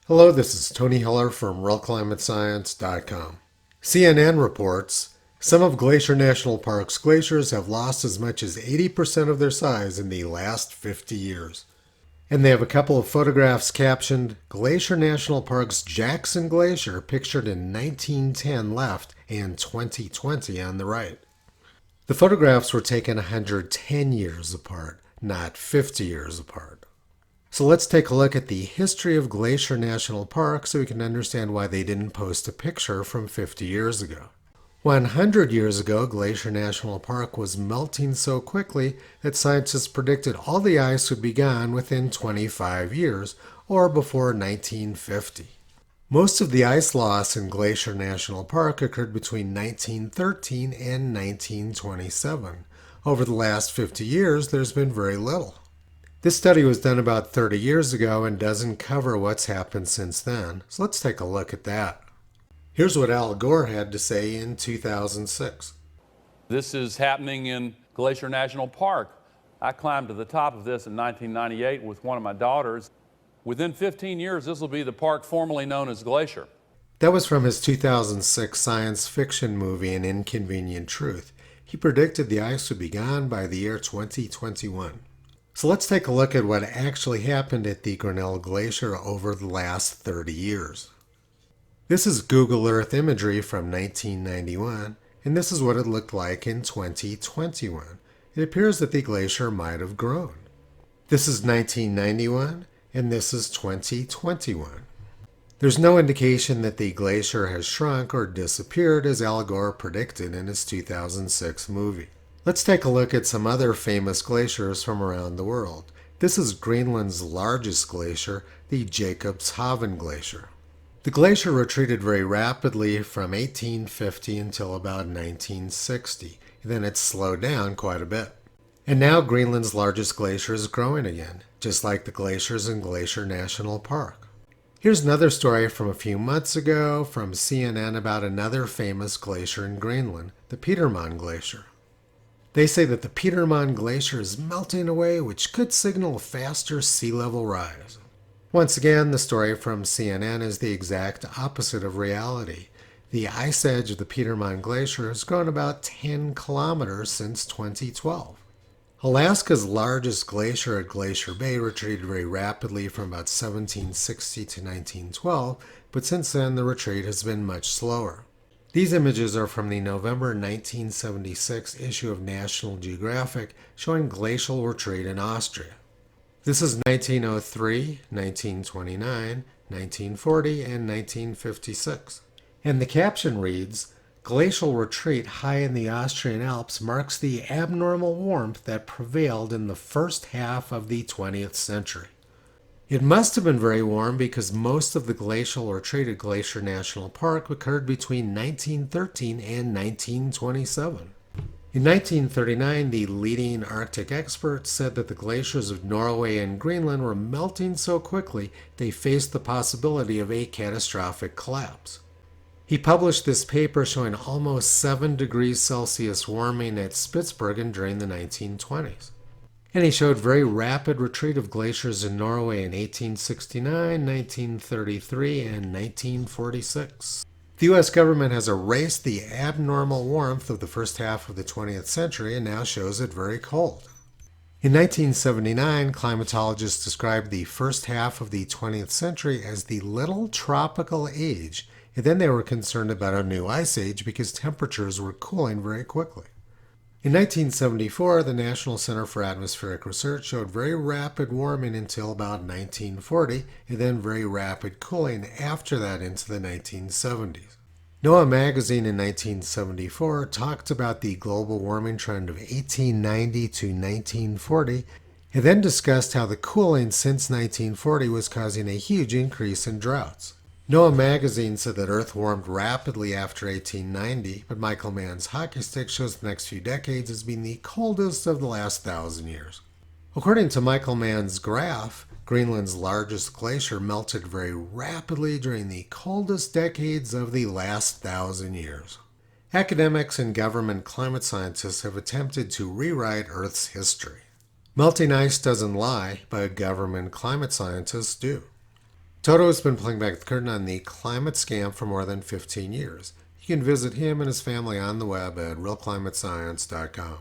Hello, this is Tony Heller from RealClimateScience.com. CNN reports some of Glacier National Park's glaciers have lost as much as 80% of their size in the last 50 years. And they have a couple of photographs captioned Glacier National Park's Jackson Glacier, pictured in 1910 left and 2020 on the right. The photographs were taken 110 years apart, not 50 years apart. So let's take a look at the history of Glacier National Park so we can understand why they didn't post a picture from 50 years ago. 100 years ago, Glacier National Park was melting so quickly that scientists predicted all the ice would be gone within 25 years, or before 1950. Most of the ice loss in Glacier National Park occurred between 1913 and 1927. Over the last 50 years, there's been very little. This study was done about 30 years ago and doesn't cover what's happened since then, so let's take a look at that. Here's what Al Gore had to say in 2006. This is happening in Glacier National Park. I climbed to the top of this in 1998 with one of my daughters. Within 15 years, this will be the park formerly known as Glacier. That was from his 2006 science fiction movie, An Inconvenient Truth. He predicted the ice would be gone by the year 2021. So let's take a look at what actually happened at the Grinnell Glacier over the last 30 years. This is Google Earth imagery from 1991, and this is what it looked like in 2021. It appears that the glacier might have grown. This is 1991, and this is 2021. There's no indication that the glacier has shrunk or disappeared as Al Gore predicted in his 2006 movie. Let's take a look at some other famous glaciers from around the world. This is Greenland's largest glacier, the Jacobshavn Glacier. The glacier retreated very rapidly from 1850 until about 1960. Then it slowed down quite a bit. And now Greenland's largest glacier is growing again, just like the glaciers in Glacier National Park. Here's another story from a few months ago from CNN about another famous glacier in Greenland, the Petermann Glacier. They say that the Petermann Glacier is melting away, which could signal a faster sea level rise. Once again, the story from CNN is the exact opposite of reality. The ice edge of the Petermann Glacier has grown about 10 kilometers since 2012. Alaska's largest glacier at Glacier Bay retreated very rapidly from about 1760 to 1912, but since then the retreat has been much slower. These images are from the November 1976 issue of National Geographic showing glacial retreat in Austria. This is 1903, 1929, 1940, and 1956. And the caption reads, "Glacial retreat high in the Austrian Alps marks the abnormal warmth that prevailed in the first half of the 20th century." It must have been very warm because most of the glacial retreat at Glacier National Park occurred between 1913 and 1927. In 1939, the leading Arctic experts said that the glaciers of Norway and Greenland were melting so quickly they faced the possibility of a catastrophic collapse. He published this paper showing almost 7 degrees Celsius warming at Spitsbergen during the 1920s. And he showed very rapid retreat of glaciers in Norway in 1869, 1933, and 1946. The U.S. government has erased the abnormal warmth of the first half of the 20th century and now shows it very cold. In 1979, climatologists described the first half of the 20th century as the Little Tropical Age, and then they were concerned about a new ice age because temperatures were cooling very quickly. In 1974, the National Center for Atmospheric Research showed very rapid warming until about 1940, and then very rapid cooling after that into the 1970s. NOAA magazine in 1974 talked about the global warming trend of 1890 to 1940, and then discussed how the cooling since 1940 was causing a huge increase in droughts. NOAA magazine said that Earth warmed rapidly after 1890, but Michael Mann's hockey stick shows the next few decades as being the coldest of the last 1,000 years. According to Michael Mann's graph, Greenland's largest glacier melted very rapidly during the coldest decades of the last 1,000 years. Academics and government climate scientists have attempted to rewrite Earth's history. Melting ice doesn't lie, but government climate scientists do. Toto has been pulling back the curtain on the climate scam for more than 15 years. You can visit him and his family on the web at realclimatescience.com.